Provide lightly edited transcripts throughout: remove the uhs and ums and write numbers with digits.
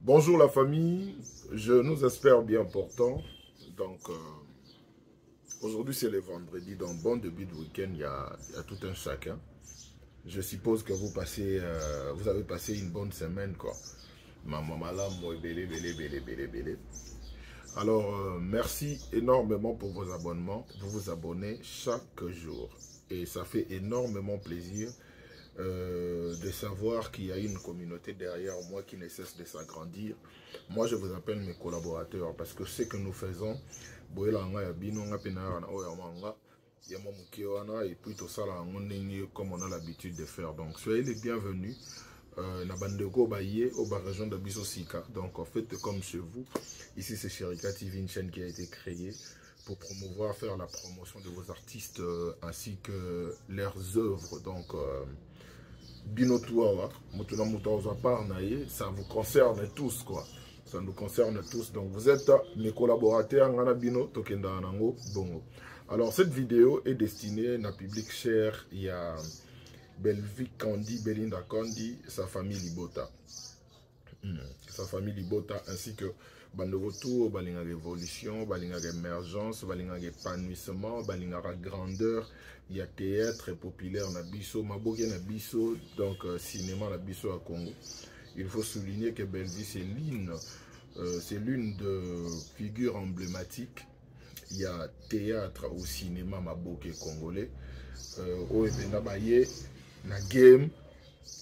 Bonjour la famille, je nous espère bien portant. Donc aujourd'hui c'est le vendredi, donc bon début de week-end, il y a tout un chacun. Je suppose que vous avez passé une bonne semaine quoi. Maman malam, moi belé, belé, belé, belé, belé. Alors merci énormément pour vos abonnements, vous vous abonnez chaque jour et ça fait énormément plaisir. De savoir qu'il y a une communauté derrière moi qui ne cesse de s'agrandir. Moi, je vous appelle mes collaborateurs parce que ce que nous faisons, et puis tout ça, comme on a l'habitude de faire. Donc, soyez les bienvenus. Na bandeko baye au région de Bissosika. Donc, en fait, comme chez vous, ici c'est Sherika TV, une chaîne qui a été créée pour promouvoir, faire la promotion de vos artistes ainsi que leurs œuvres. Donc, ça vous concerne tous quoi. Ça nous concerne tous. Donc vous êtes mes collaborateurs. Alors cette vidéo est destinée à un public cher. Il y a Belvi Kandi, Belinda Kandi, sa famille Libota. Sa famille Libota ainsi que bande retour, balinga révolution, balinga émergence, balinga épanouissement, balinga grandeur. Il y a théâtre populaire na biso, maboke na biso, donc cinéma na biso à Congo. Il faut souligner que Belvi c'est l'une de figures emblématiques. Il y a théâtre au cinéma maboke congolais. Au ebena baye na game.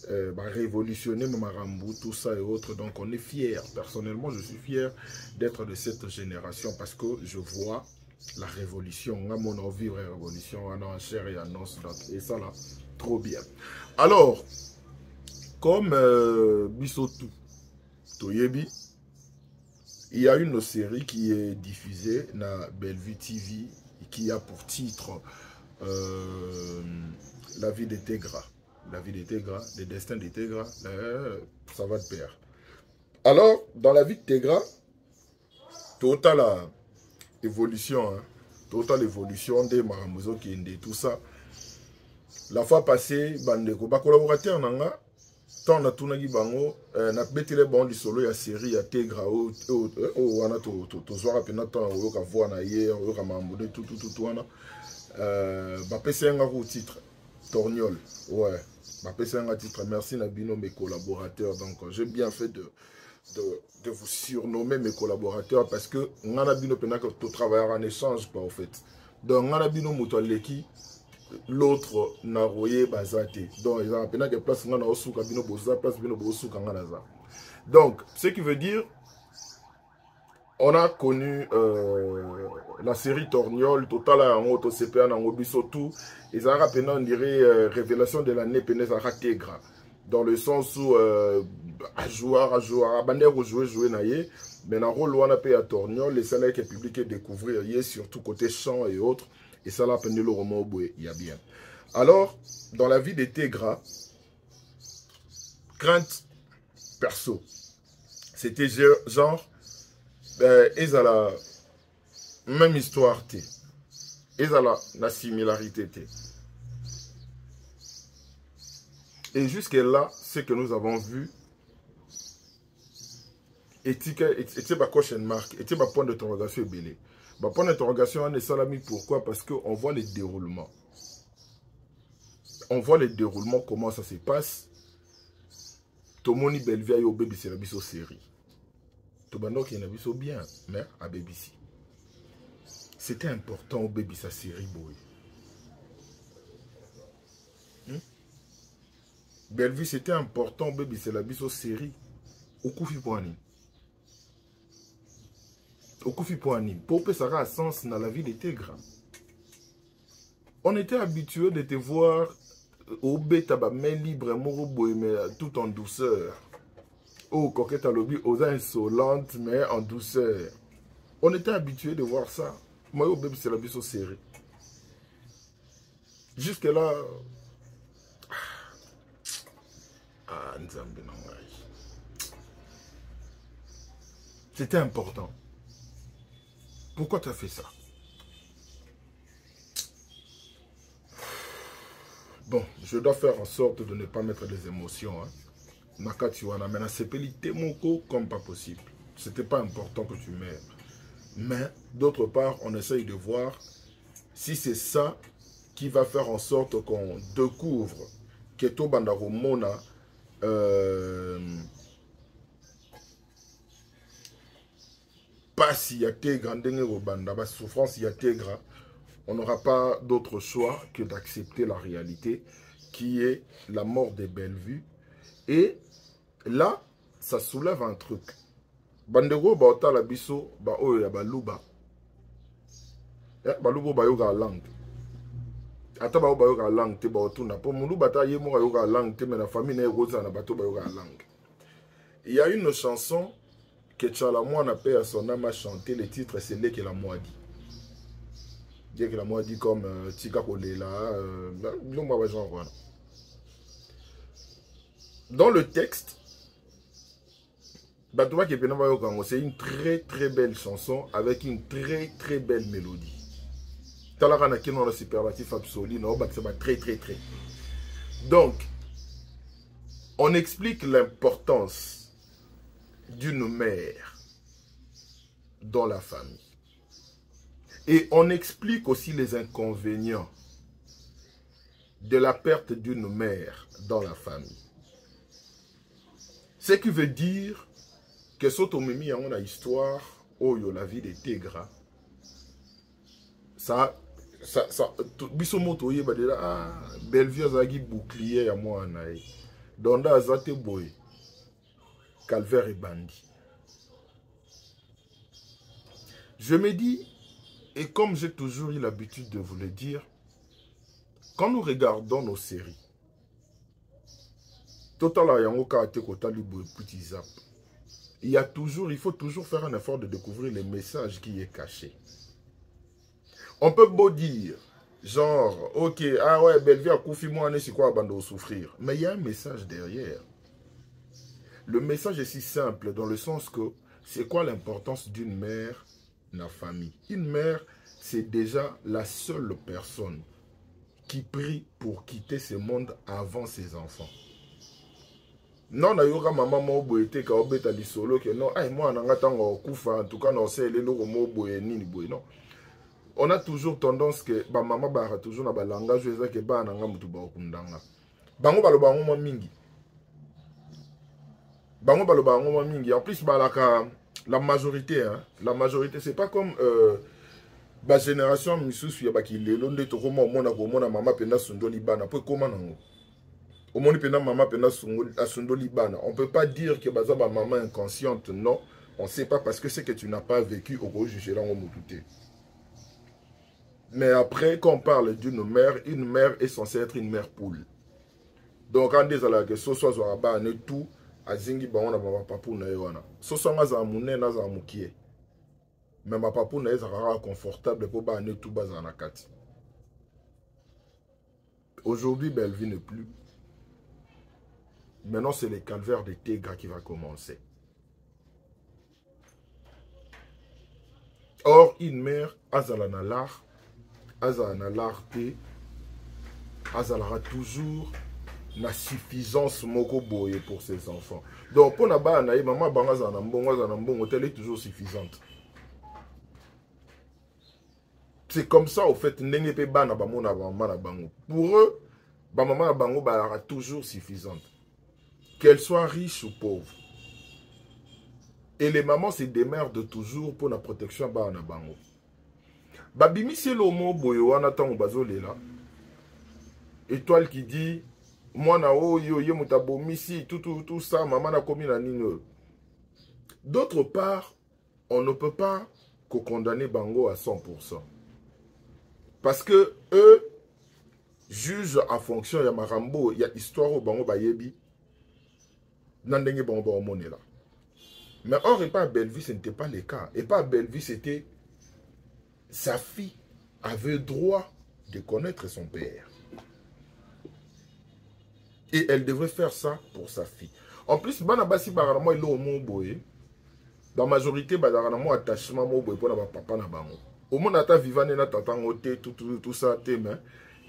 Révolutionner Mamarambou, tout ça et autres. Donc on est fiers. Personnellement, je suis fier d'être de cette génération parce que je vois la révolution. On a mon envie de révolution, on a en chair et en os. Et ça là, trop bien. Alors, comme Bissotou Toyebi, il y a une série qui est diffusée dans Bellevue TV qui a pour titre La vie de Tegra. La vie de Tegra, le destin de Tegra, ça va de pair. Alors, dans la vie de Tegra, totale évolution, hein, totale évolution des Maramuzo qui est tout ça. La fois passée, bandeko, ba collaborateur nanga, tant na tunagi bango, na betele bon du solo ya série ya Tegra wana to zwara pena tant o ka voir na hier, o ka mambude tout wana. Ba pese nga ko titre Torgnol, ouais. Un titre. Merci Nabino, mes collaborateurs. Donc j'ai bien fait de vous surnommer mes collaborateurs parce que Nabino pena que tout travailleur en échange pas en fait. Donc Nabino Moutoleki, l'autre Naroye Bazate. Donc ils ont pena que place Nana Osuka Bino Boza, place Bino Bosuka Nganaza. Donc ce qui veut dire on a connu la série Torgnol, Total en auto CPA en Obiso tout. Ils ont rappelé, on dirait, révélation de l'année Penezara Tegra. Dans le sens où, à jouer, jouer, naïe. Mais dans le rôle où on a payé à Torgnol, les salaires que le public est découvrir, il y a surtout côté chant et autres. Et ça l'a appelé le roman au boué, il y a bien. Alors, dans la vie de Tegra, crainte perso. C'était genre, ils ont la même histoire, ils ont la similarité. Et jusque là, ce que nous avons vu, était ma question marque, était ma point d'interrogation belé. Ma point d'interrogation est salami pourquoi? Parce qu'on voit les déroulements. On voit les déroulements, comment ça se passe. Tomoni Belvia yo baby c'est la biso série. Tobano qui est biso bien, mais à BBC. C'était important au baby sa série boy. Bellevue c'était important au baby c'est la biso série. Okufi poani. Okufi poani. Pour que ça ait un sens dans la vie de Tegra. On était habitué de te voir au bêta main libre mais tout en douceur. Oh, coquette à lobby, aux insolente, mais en douceur. On était habitué de voir ça. Moi, au bébé, c'est la biso série. Jusque là. C'était important. Pourquoi tu as fait ça? Bon, je dois faire en sorte de ne pas mettre des émotions. Hein. nakati wana, mais na sepeli temoko comme pas possible. C'était pas important que tu meurs. Mais d'autre part, on essaye de voir si c'est ça qui va faire en sorte qu'on découvre que to bandaro mona pas si y a grande banda souffrance y a on n'aura pas d'autre choix que d'accepter la réalité qui est la mort de Bellevue. Et là, ça soulève un truc. Bandego ba ota la biso ba oyo ya baluba. Baluba ba yoga langue. Ata ba yoga langue te ba otuna po muluba ta ye mo yoga langue te mais la famille na rosa na bato ba yoga langue. Il y a une chanson que Tchalamouane paix à son âme a chanté, le titre c'est Lé que la Moadi. Dès que la Moadi comme Tika Kolela, dans le texte, c'est une très très belle chanson avec une très très belle mélodie. Talarana qui non le superlatif absolu, non, c'est très très très. Donc, on explique l'importance d'une mère dans la famille. Et on explique aussi les inconvénients de la perte d'une mère dans la famille. Ce qui veut dire que Sotomimi a une histoire où la vie de Tegra, ça, bisomoto yeba de la Bellevue azagi bouclier à moi anaï. Donda azate boy, calvaire et bandit. Je me dis, et comme j'ai toujours eu l'habitude de vous le dire, quand nous regardons nos séries, il faut toujours faire un effort de découvrir le message qui est caché. On peut beau dire, genre, ok, ah ouais, Bellevue a koufi moi, c'est quoi, bande souffrir. Mais il y a un message derrière. Le message est si simple dans le sens que c'est quoi l'importance d'une mère dans la famille. Une mère, c'est déjà la seule personne qui prie pour quitter ce monde avant ses enfants. Non, na yoga maman mo boete ka obeta lisolo que non, ay moi nanga tango kufa en tout cas non c'est le logo mo boye nini boye non. On a toujours tendance que ba maman ba toujours na ba langage eza que ba nanga mutu ba okundanga. Bango baloba ngoma mingi. Bango baloba ngoma mingi. En plus la majorité hein, la majorité c'est pas comme ba génération misusu ya ba ki lelo nde to koma mona ko mona mama penda sundoli bana po koma nango. Au moins, maman on ne peut pas dire que baza ba maman inconsciente, non. On ne sait pas parce que c'est que tu n'as pas vécu au gros juger là on m'a. Mais après, quand on parle d'une mère, une mère est censée être une mère poule. Donc, quand on dit que ce soit Zoraba, on est tout, à Zingi, on a ma papou na yoana. Ce soit ma zamouné, na zamoukié. Mais ma papou na yoana confortable pour ba ne tout bazanakati. Aujourd'hui, Bellevue n'est plus. Maintenant, c'est le calvaire de Tegra qui va commencer. Or, une mère, Azalanalar, Azalanalarté, Azalara toujours la suffisance moko boye pour ses enfants. Donc, pour Naba Anaï, maman Bangazanambon, elle est toujours suffisante. C'est comme ça, au fait, pour eux, maman Bango sera toujours suffisante. Qu'elle soit riche ou pauvre. Et les mamans se démerdent toujours pour la protection de la bango. Babimi c'est le mot boyoana tango bazolela. Étoile qui dit moi na o yo ye mutabomisi tout ça maman na komi na nino. D'autre part, on ne peut pas condamner bango à 100%. Parce que eux jugent en fonction ya marambo, ya histoire au bango bayebi. Mais or, et pas à Bellevue, ce n'était pas le cas. Et pas à Bellevue, c'était sa fille avait droit de connaître son père. Et elle devrait faire ça pour sa fille. En plus, Banabasi Baranamo est au Moboé. Dans la majorité, Baranamo attachement Moboé pour papa na bango. Au monde ata vivant na tatango tout ça te mais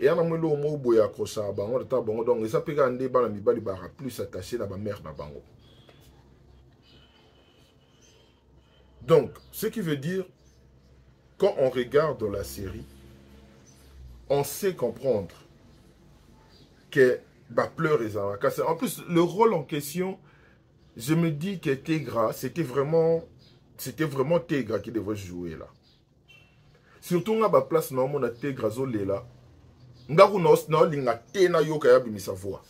Et on a mis le mot boy accroché à bango de tabongo donc ça peut gagner bala mi bali bara plus attaché na ba mère na bango. Donc, ce qui veut dire, quand on regarde la série, on sait comprendre que bah, pleurs et ça. En plus, le rôle en question, je me dis que Tegra, c'était vraiment Tegra qui devait jouer là. Surtout dans la place, on a Tegra Zolé là. Ngaku na linga tena yoka ya bimi sa voix.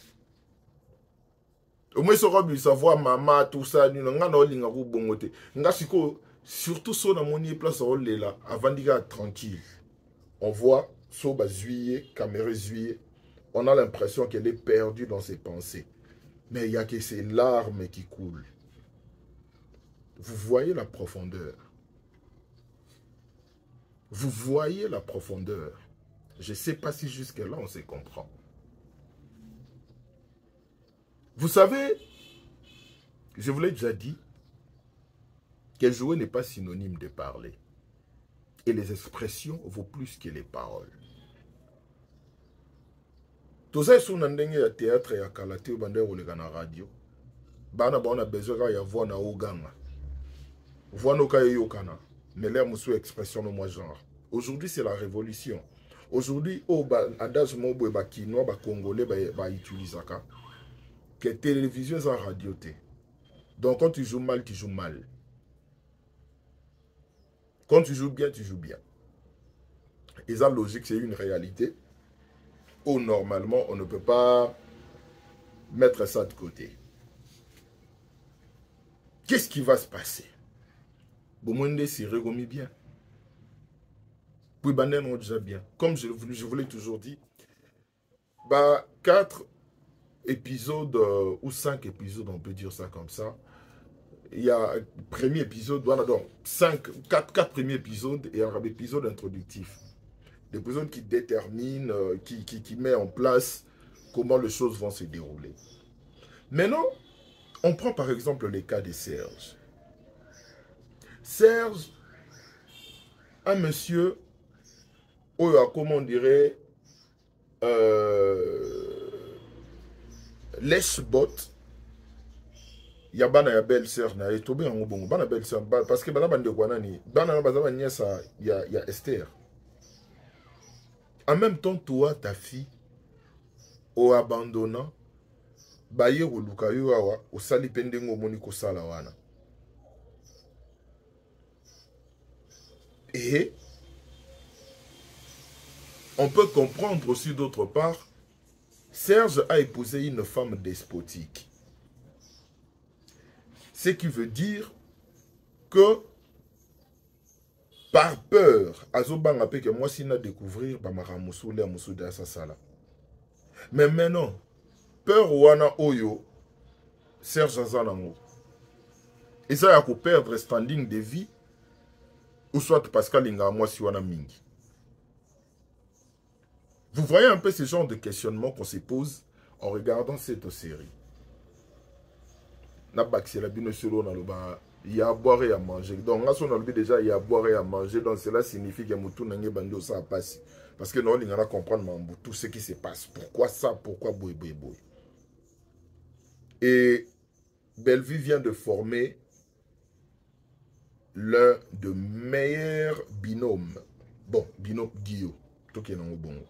Au moins sera bimi sa voix maman tout ça ni nga na linga ku bongote. Nga siko surtout so na moni place Zolé là avant diga tranquille. On voit Soba Zuye, caméra Zuye. On a l'impression qu'elle est perdue dans ses pensées. Mais il n'y a que ses larmes qui coulent. Vous voyez la profondeur. Vous voyez la profondeur. Je ne sais pas si jusque-là on se comprend. Vous savez, je vous l'ai déjà dit, que jouer n'est pas synonyme de parler. Et les expressions vaut plus que les paroles. Tout ça, sur le théâtre et à Kalate, ou la radio, on a besoin de voix na Oganga. Voix no ka yokana. Mais là, je suis expression de moi genre. Aujourd'hui, c'est la révolution. Aujourd'hui, adage mobo ba kinois ba congolais ba utiliser ça. Que télévision et radio. Donc quand tu joues mal, tu joues mal. Quand tu joues bien, tu joues bien. Et ça, logique, c'est une réalité. Où normalement, on ne peut pas mettre ça de côté. Qu'est-ce qui va se passer? Bomonde s'y regomme bien. Puis Banen ont déjà bien. Comme je vous l'ai toujours dit, 4 épisodes ou 5 épisodes, on peut dire ça comme ça. Il y a le premier épisode, voilà donc 4 premiers épisodes et un épisode introductif. L'épisode qui détermine, qui met en place comment les choses vont se dérouler. Maintenant, on prend par exemple le cas de Serge. Serge, un monsieur, comment on dirait, lèche-bot, il y a bana ya belle-sœur na etobe en bongo bana belle-sœur parce que bana bande kwa nani bana bazaba niesa il y a Esther. En même temps toi ta fille au abandonnant baye oluka yo awa osali pendengo moni ko sala wana. Et on peut comprendre aussi d'autre part, Serge a épousé une femme despotique. Ce qui veut dire que par peur, azobanga pe que moi si na découvrir ba maramusule amusuda sa sala. Mais maintenant, peur wana oyo Serge azanango. Et ça a ko perdre standing de vie ou soit Pascal Inga moi si wana mingi. Vous voyez un peu ce genre de questionnement qu'on se pose en regardant cette série. Il y a à boire et à manger. Donc, déjà, il y a à boire et à manger. Donc, cela signifie que tout le monde ça passe. Parce que nous, on va comprendre tout ce qui se passe. Pourquoi ça? Pourquoi boy. Et Bellevue vient de former l'un des meilleurs binômes. Bon, binôme Guillaume. Tout qui est dans le bon.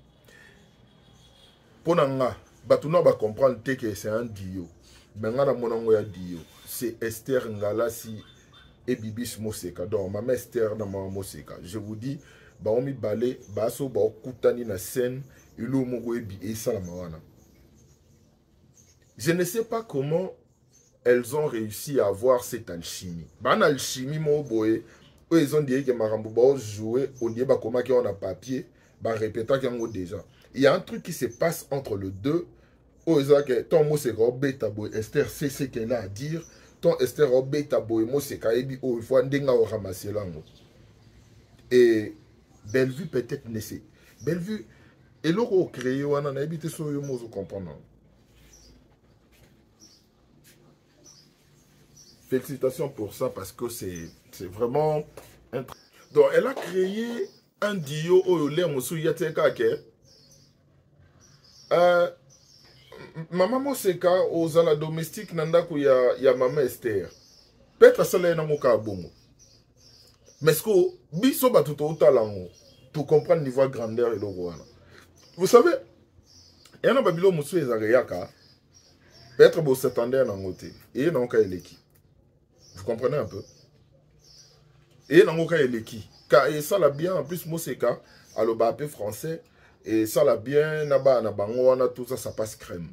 Pour nous, on va comprendre que c'est un Dio. Mais c'est Esther Ngalasi et Bibis Moseka. Donc, ma mère Esther na ma Moseka. Je vous dis, on mi balé, baso ba kutani na scène, ilo mogo ebi et salamawana. Je ne sais pas comment elles ont réussi à avoir cette alchimie. Ban alchimie mo boye, eux ils ont dit que marambo ba jouer, on dit ba comment qu'on a papier, ba répétant qu'il y a déjà. Il y a un truc qui se passe entre les deux. Oh, ton mot c'est bêta boy. Esther sait ce qu'elle a à dire. Ton Esther bêta boy. Moi c'est Kaebi. Oh, il faut un dingue au ramasser là. Et Bellevue peut-être naissé. Bellevue, et l'euro créé, on a habité sur le mot, vous comprenez. Félicitations pour ça parce que c'est vraiment. Donc elle a créé un duo au l'air, monsieur Yatekake. Maman Moseka, aux ala domestiques, nandaku ya maman Esther. Peut-être ça là n'a bongo. Mais ce que biso batuto utalango pour comprendre le niveau de grandeur et le roi. Vous savez, il y a un babilo musu ezagayaka. Peut-être que vous s'attendez à nangote. Et non ka eleki. Vous comprenez un peu? Et non ka eleki. Car et ça l'a bien en plus Moseka à le bapé français et ça l'a bien naba na bango na tout ça ça passe crème.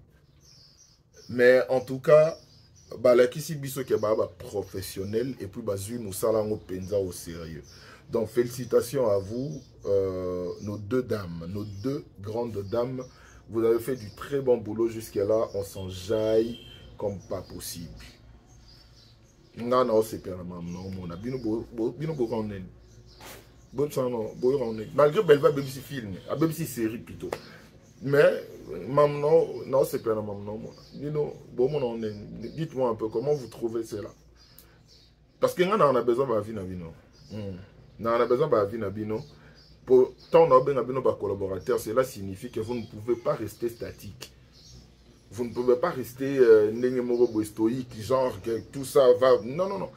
Mais en tout cas balakisi biso ke baba professionnel et puis bazui musala ngo penza au sérieux. Donc félicitations à vous nos deux dames, nos deux grandes dames. Vous avez fait du très bon boulot jusqu'à là, on s'enjaille comme pas possible. Non, non, c'est pas la maman, non, bino malgré Belva, même si film, même si série plutôt. Mais, maman, non, c'est pas la maman, non. Dites-moi un peu comment vous trouvez cela. Parce que nous on a besoin de la vie, on a besoin de la vie, pour tant on a besoin de collaborateurs, cela signifie que vous ne pouvez pas rester statique. Vous ne pouvez pas rester stoïque, genre que tout ça va. Non, non, non.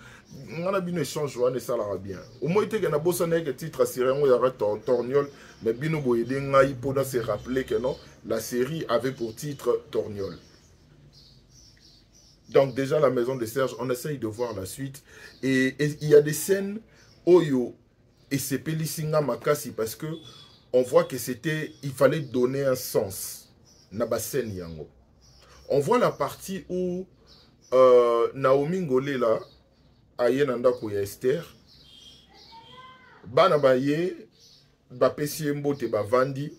On a bien échange, on ça là bien. Au moins, il y a un beau titre à série, il y a Torgnol, mais Bino Boyede Ngaï pour se rappeler que non, la série avait pour titre Torgnol. Donc, déjà, la maison de Serge, on essaye de voir la suite. Et il y a des scènes, Oyo, et c'est Pélissinga Makasi, parce que on voit que c'était, il fallait donner un sens. Nabasen Yango. On voit la partie où Naomi Ngolé là, Ayenanda Koya Esther, Banabaye, Bapesi Mbote Bavandi,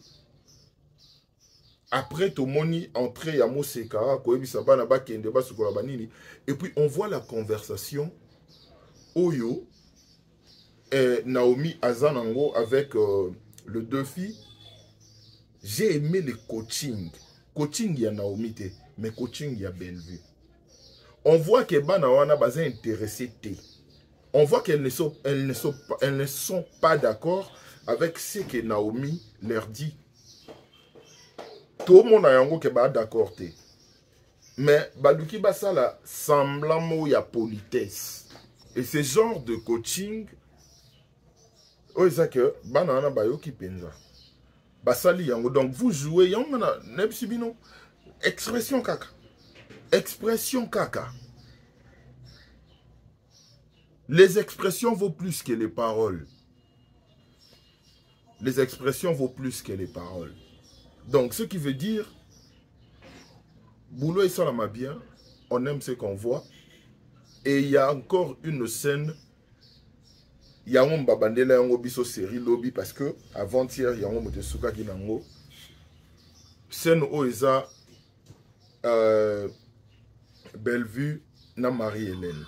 après Tomoni entrée à Moseka, Koebisa Banaba Kende Basukola Banini, et puis on voit la conversation Oyo, Naomi Azanango avec le deux filles. J'ai aimé le coaching. Coaching, il y a Naomi, mais coaching, il y a Bellevue. On voit que Banawana Baza intéressé. On voit qu'elles ne sont pas d'accord avec ce que Naomi leur dit. Tout le monde a un qui est d'accord. Mais Baduki Basala semblant il y a politesse. Et ce genre de coaching, oh, c'est que Banana Bayo qui penza. Basali yango. Donc vous jouez yango na nepsibino. Expression kaka. Expression kaka. Les expressions vaut plus que les paroles. Les expressions vaut plus que les paroles. Donc ce qui veut dire, Boulot et Salama bien, on aime ce qu'on voit. Et il y a encore une scène. Il y a un babandela yango biso série lobby parce que avant-hier il y a un motesuka qui nango. Scène oeza Bellevue na Marie-Hélène.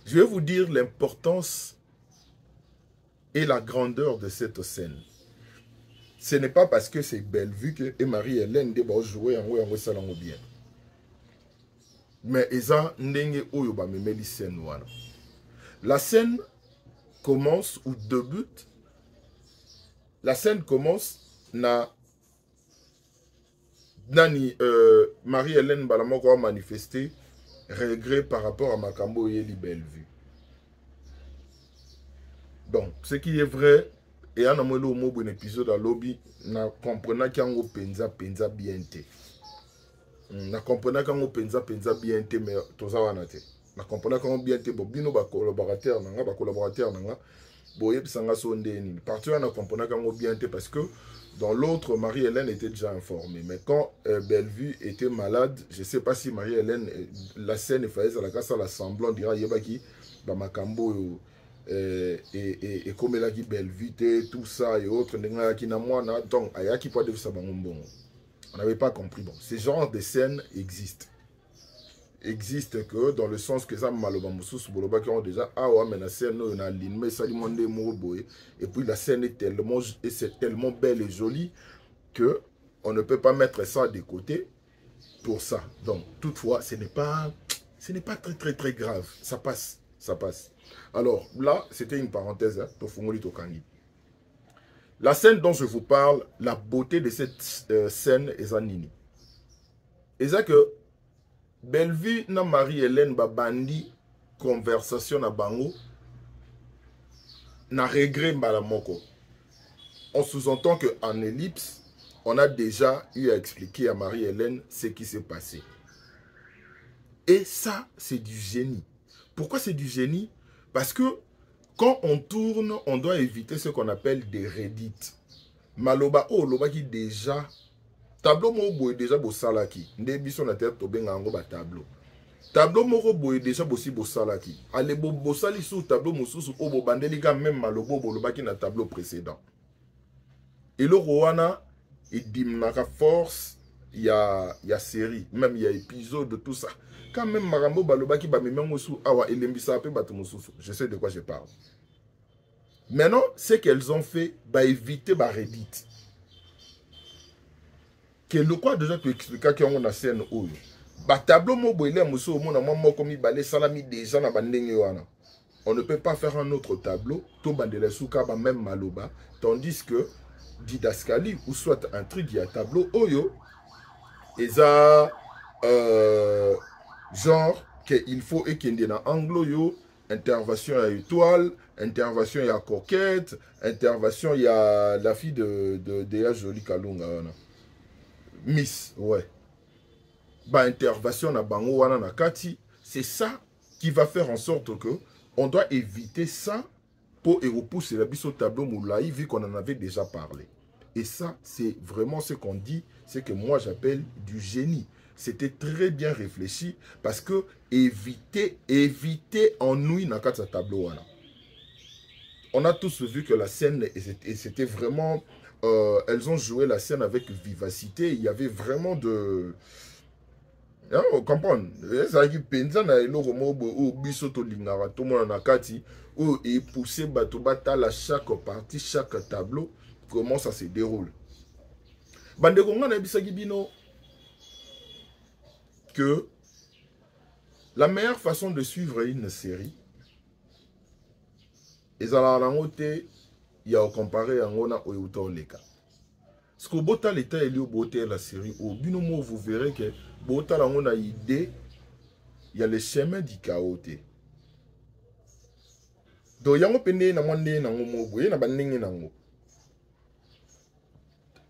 Je vais vous dire l'importance et la grandeur de cette scène. Ce n'est pas parce que c'est Bellevue que et Marie-Hélène débat jouer en salon bien. Mais eza ndenge oyo ba memeli scène wana. La scène commence ou débute. La scène commence na Nani Marie-Hélène Balamoko a manifesté regret par rapport à Makambo Yeli Bellevue. Donc, ce qui est vrai, et en amelo mo bon épisode à lobby, na comprenant qu'ango penza bien té. Na comprenant qu'ango penza bien té, mais toza wana té. Na comprenant qu'ango bien té, bino ba collaborateur nanga, boye pisanga sonde ni. Partout na comprenant qu'ango bien té parce que dans l'autre, Marie-Hélène était déjà informée. Mais quand Bellevue était malade, je ne sais pas si Marie-Hélène, la scène faisait à la casse à l'assemblant, dira Yebaki, Bamakambo et comme elle a dit Bellevue, tout ça et autres, donc, Ayaki pas de ça, on n'avait pas compris. Bon, ce genre de scènes existent. Existe que dans le sens que ça malobamoussous boloba qui ont déjà mais la scène on a mais ça lui monde et puis la scène est tellement belle et jolie que on ne peut pas mettre ça de côté pour ça. Donc toutefois ce n'est pas très grave, ça passe. Alors là c'était une parenthèse pour Fungoli Tokangi. La scène dont je vous parle, la beauté de cette scène est nini. Et ça que Bellevue na Marie-Hélène babandi conversation na bango na regret mbalamoko. On sous-entend qu'en ellipse, on a déjà eu à expliquer à Marie-Hélène ce qui s'est passé. Et ça, c'est du génie. Pourquoi c'est du génie? Parce que quand on tourne, on doit éviter ce qu'on appelle des redites. Maloba, oh, loba qui déjà... Tableau mo déjà bo salaki. Ndebiso na tête to benga ngo ba tableau. Tableau moko boye déjà bosi bo salaki. Ale bo sali sous tableau mosusu o bo bandeli ga même malobo bo loba ki na tableau précédent. Et le Rowana, il dit que force, il y a série, même il y a épisode de tout ça. Quand même Marambo Balobaki je sais de quoi je parle. Maintenant, ce qu'elles ont fait, bah éviter bah Reddit. Que le quoi déjà tu expliques qu'on a scène où bah tableau mo boile muso mo na mo komi balé salami déjà na bandenge wana. On ne peut pas faire un autre tableau, tout bandele souka ba même maloba, tandis que Didaskali ou soit un truc qui a tableau oyo et ça genre qu'il faut et qu'il y a anglo yo intervention à étoile, intervention à coquette, intervention il y a la fille de Jolie Kalunga Miss ouais bah intervention à bango wana na kati, c'est ça qui va faire en sorte que on doit éviter ça pour repousser la bise au tableau moulaï vu qu'on en avait déjà parlé. Et ça, c'est vraiment ce qu'on dit, c'est que moi j'appelle du génie. C'était très bien réfléchi parce que éviter ennui dans le tableau. Voilà. On a tous vu que la scène, c'était vraiment... elles ont joué la scène avec vivacité. Il y avait vraiment de... Vous comprenez? Ça qui pensa na eloko mobo ou biso to lingara to mona na kati ou et pousser bato batala chaque partie, chaque tableau, comment ça se déroule. Bande konga na bisaki bino que la meilleure façon de suivre une série ezala na ngote ya comparer ngona oyuta oleka. Ce que bota l'état est lié au beauté la série au binomo vous verrez que bota la ngona idée il y a le chemin du chaos. Donc yango pende na mwande na ngomo boye na bandenge na ngo.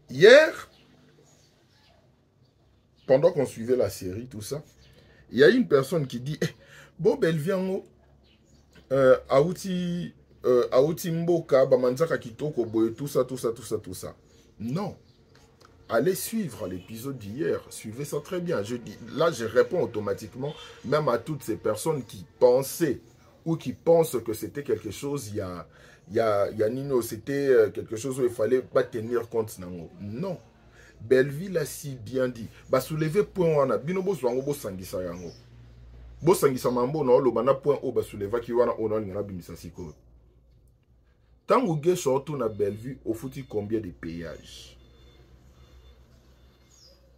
Hier pendant qu'on suivait la série tout ça, il y a une personne qui dit bon Belviango Aouti Mboka Bamanzaka Kitoko boye tout ça. Non. Allez suivre l'épisode d'hier. Suivez ça très bien. Je dis, là, je réponds automatiquement, même à toutes ces personnes qui pensaient ou qui pensent que c'était quelque chose, Nino, c'était quelque chose où il fallait pas tenir compte. Non. Belleville a si bien dit. Bah, soulever point wana. Binobo swango bo sangisa yango. Bo sangisa mambo na lo bana point o ba souleva ki wana ona ngana bimisa siko. Tango ge surtout na Belleville au fouti combien de péages.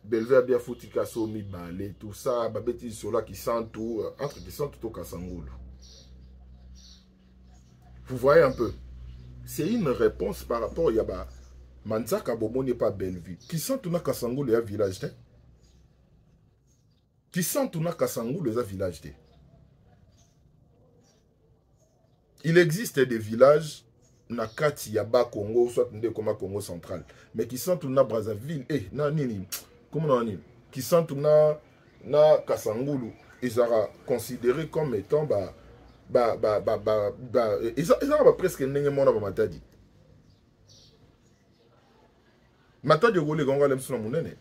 Belleville a bien foutu Kasso, Mibale, tout ça, Babeti Sola qui sent tout, entre qui sent tout au Kassangoul. Vous voyez un peu, c'est une réponse par rapport à Yaba. Manzaka Bobo n'est pas Belleville. Qui sent tout na Kassangoul et un village de? Qui sent tout na Kassangoul et un village de? Il existe des villages na Kati Yaba Congo, soit Ndekoma Congo central, mais qui sont tout na Brazzaville, na nini. Comment on dit? Qui sont na Kassangoulou, ils seront considérés comme étant ils sont presque n'engagement na matadi. Matadi gole gonga lemso na munene.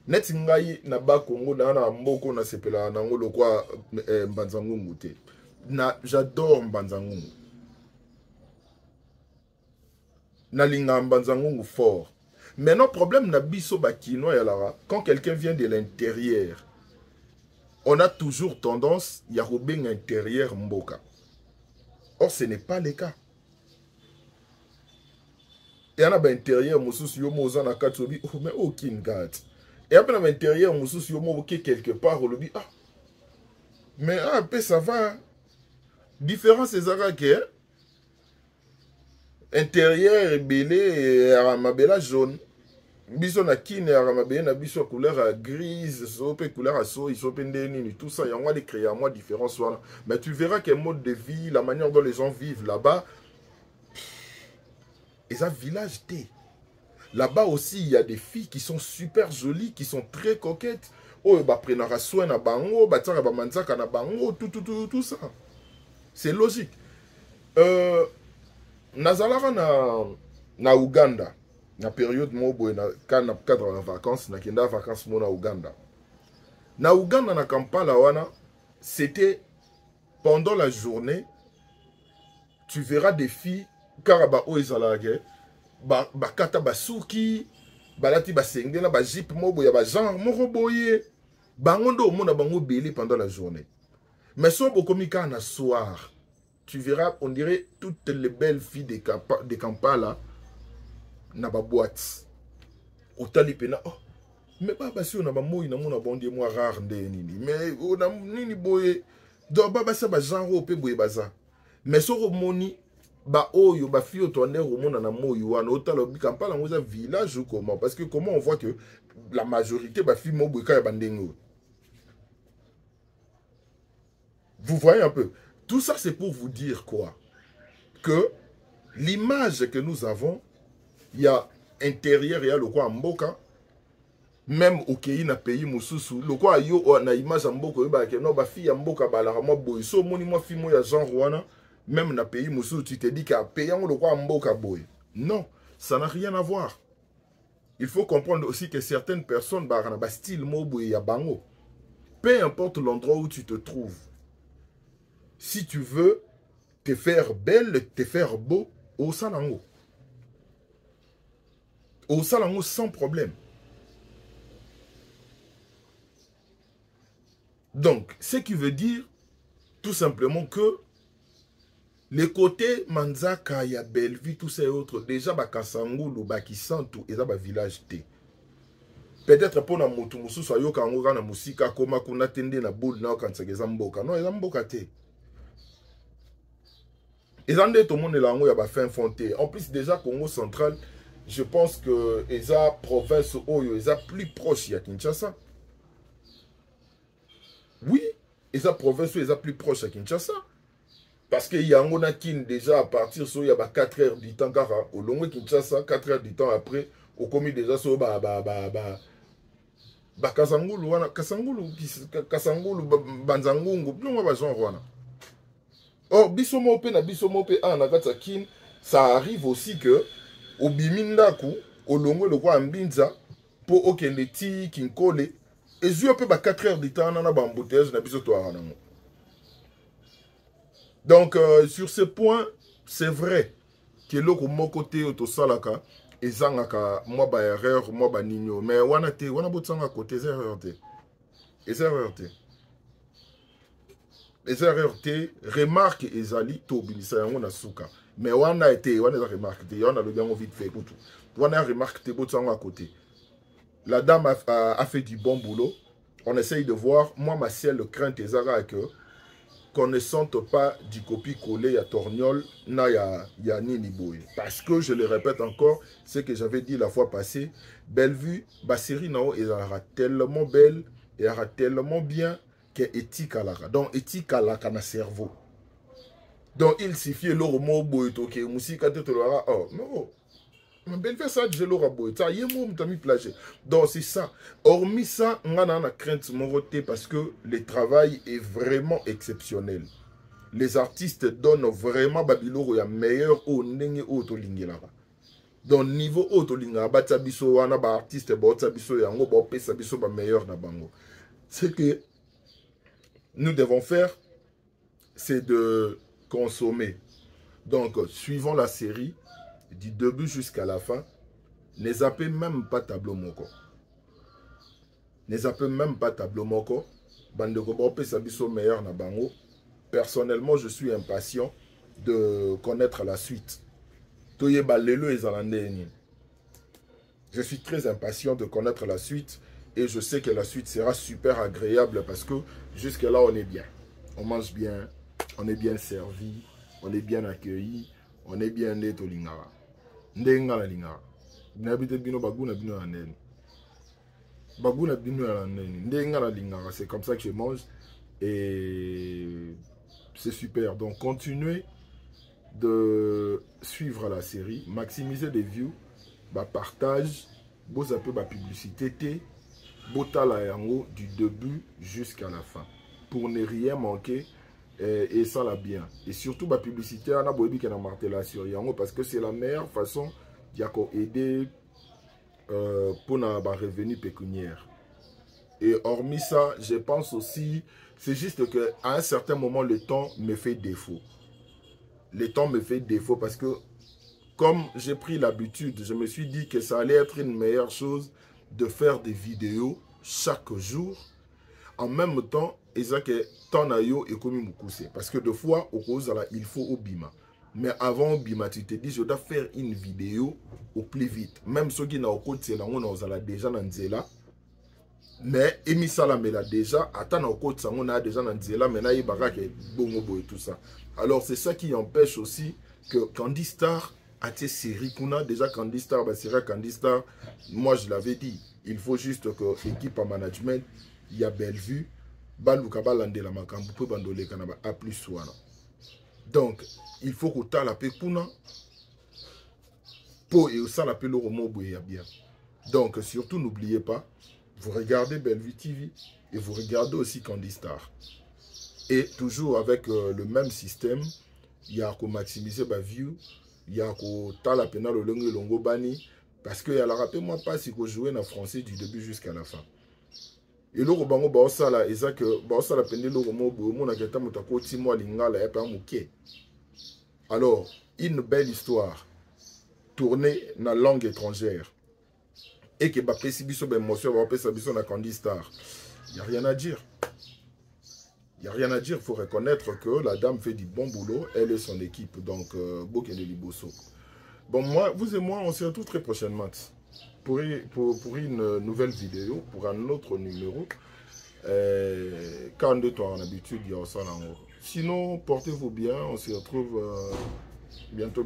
Net ngai na ba Congo na mboko na sepela na ngolo kwa Mbanzangungu te. J'adore Mbanzangungu. Na linga Mbanzangungu fort. Mais notre problème n'a biso bakino yalara, quand quelqu'un vient de l'intérieur, on a toujours tendance à rober l'intérieur mboka. Or ce n'est pas le cas. Et on a l'intérieur moussous yomo zana katsobi, oh mais aucun gars. Et après on a l'intérieur moussous yomo quelque part on dit ah. Mais un peu ça va. Différence c'est ça que intérieur belé mabela jaune. Biso na kine mabela na biso couleur grise, sope couleur à so, isope ndeni, tout ça, il y a moi de créer moi différence. Mais tu verras quel mode de vie, la manière dont les gens vivent là-bas. Et ça, village T. Là-bas aussi, il y a des filles qui sont super jolies, qui sont très coquettes. Oh, bah, prenara soin na bango, bah, tara ba manzaka na bango, tout ça. C'est logique. Nazalara na Uganda, na période mobo na cadre de vacances, na kenda vacances mo na Uganda. Na Uganda na Kampala wana, c'était pendant la journée, tu verras des filles karaba o ezalage, ba kata basuki, balati basenge na ba jeep mobo ya ba genre moko boye. Bangondo mona bango belé pendant la journée. Mais so bokomika na soir. Tu verras, on dirait toutes les belles filles de Kampala na ba boîte. Au talipena, oh, mais pas si on a ba moi na mona bondie moi rare nini. Mais on a nini boye. Donc baba sa ba genre pe boye baza. Mais so moni ba oyo ba fille to nder mona na moi wana au talo Kampala ngoza village ou comment, parce que comment on voit que la majorité ba fille mo boye ka ba ndengo. Vous voyez un peu. Tout ça, c'est pour vous dire quoi? Que l'image que nous avons, il y a intérieur, il y a le quoi mboka, même au pays, na pays mususu, le quoi yo na image mboka, yo ba ke no ba fille mboka ba la mo boy. So moni mo fi mo ya genre wana, même na pays mususu, tu te dis qu'à payant le quoi mboka boy. Non, ça n'a rien à voir. Il faut comprendre aussi que certaines personnes ba na style mo boy ya bango. Peu importe l'endroit où tu te trouves. Si tu veux te faire belle, te faire beau, au salango. Au salango sans problème. Donc, ce qui veut dire tout simplement que les côtés Manzaka, ya Bellevue, tous ces autres, déjà, Kasangulu, Bakisantu, et ça, village T. Peut-être pour la moutumusu, soit yo kangoga na musika, koma kuna tende na boule na kansageza mboka. Non, eza mboka T. Et tout le monde est là, il y a fin fonté. En plus, déjà, Congo central, je pense que les province Oyo, les plus proches, il y a Kinshasa. Oui, les province les plus proches à Kinshasa. Parce qu'il y a un Kin déjà à partir de il y a 4 heures du temps, car au long de Kinshasa, 4 heures du temps après, au commis déjà sur Kasangulu, Banzangungu, non, va genre. Oh, bisomope na bisomope a nakata kin, ça arrive aussi que au bimindaku, au longo le quoi mbinza, pour okende ti kinkole, et je peux 4 heures du temps na bambouteuse na biso toara nango. Donc sur ce point, c'est vrai que loko moko te otosalaka ezangaka moi ba erreur, moi ba nino, mais wana te, wana botsanga côté erreur te. Erreur te. Les erreurs te remarque ezali to binisa yango na suka, mais wana été wana remarque te wana le bien vite fait tout wana remarque te botsanga à côté. La dame a fait du bon boulot. On essaye de voir. Moi ma seule crainte ezara que qu'on ne sente pas du copie-coller à Torgnol na ya nini boy, parce que je le répète encore ce que j'avais dit la fois passée, Bellevue ba série nao ezara tellement belle et aura tellement bien que éthique à la. Donc éthique à la na cerveau. Donc il suffit l'or mot boy to que musique à te l'aura. Oh non. Mais Bellevue ça je l'aura boy. Ça y est moi m'tami plagé. Donc c'est ça. Hormis ça, on a la crainte moroté parce que le travail est vraiment exceptionnel. Les artistes donnent vraiment Babyloro ya meilleur au nenge auto lingela. Donc niveau auto lingela batabiso wana ba artiste ba tabiso yango ba pesa biso ba meilleur na bango. C'est que nous devons faire, c'est de consommer. Donc, suivant la série, du début jusqu'à la fin, ne zappez même pas tableau moko. Ne zappez même pas tableau moko. Bandeko bope sabiso meilleur na bango. Personnellement, je suis impatient de connaître la suite. Toye balelo ezalande. Je suis très impatient de connaître la suite. Et je sais que la suite sera super agréable parce que jusque-là, on est bien. On mange bien, on est bien servi, on est bien accueilli, on est bien né to lingara. Ndenga la lingara. N'habite bino baguna bino la nene. Baguna bino la nene. Ndenga la lingara. C'est comme ça que je mange. Et c'est super. Donc continuez de suivre la série. Maximisez les views. Bah, partage. Vous avez la publicité. Botala yango du début jusqu'à la fin. Pour ne rien manquer. Et ça la bien. Et surtout la publicité. On a beau dire qu'on a martelé sur yango. Parce que c'est la meilleure façon d'aider pour un revenu pécuniaire. Et hormis ça, je pense aussi, c'est juste qu'à un certain moment, le temps me fait défaut. Le temps me fait défaut parce que, comme j'ai pris l'habitude, je me suis dit que ça allait être une meilleure chose de faire des vidéos chaque jour. En même temps, parce que deux fois, il faut au bima. Mais avant Bima, tu te dis, je dois faire une vidéo au plus vite. Même ceux qui n'ont pas de on a déjà dans Nzela. Mais Emisala me l'a déjà. Attends, on a déjà dans Nzela. Mais là, il y a bongo et tout ça. Alors, c'est ça qui empêche aussi que Candy Star a des séries qu'on a déjà. Candy Star, bah, c'est vrai, Candy Star, moi je l'avais dit. Il faut juste que l'équipe en management, il y a Bellevue, Balouka Landela Makambu, peut bandole Kanaba A plus Swana. Donc, il faut que tu aies la paix pour et ça la paix le romo bien. Donc, surtout, n'oubliez pas, vous regardez Bellevue TV et vous regardez aussi Candy Star. Et toujours avec le même système, il y a qu'à maximiser ma view, il y a qu'à la peine le longo bani, parce que la rappelle-moi pas si vous jouez en français du début jusqu'à la fin. Et le robango ba osala eza que ba osala pende le romo bo mona keta mutako timo lingala ya pa muke. Alors, une belle histoire tournée dans la langue étrangère et que ba pesibiso ben émotion ba pesibiso na Candy Star. Il y a rien à dire. Il n'y a rien à dire, il faut reconnaître que la dame fait du bon boulot, elle et son équipe, donc Bokene Liboso. Bon, moi, vous et moi, on se retrouve très prochainement pour une nouvelle vidéo, pour un autre numéro. Quand de toi en habitude, il y a ça là. Sinon, portez-vous bien, on se retrouve bientôt.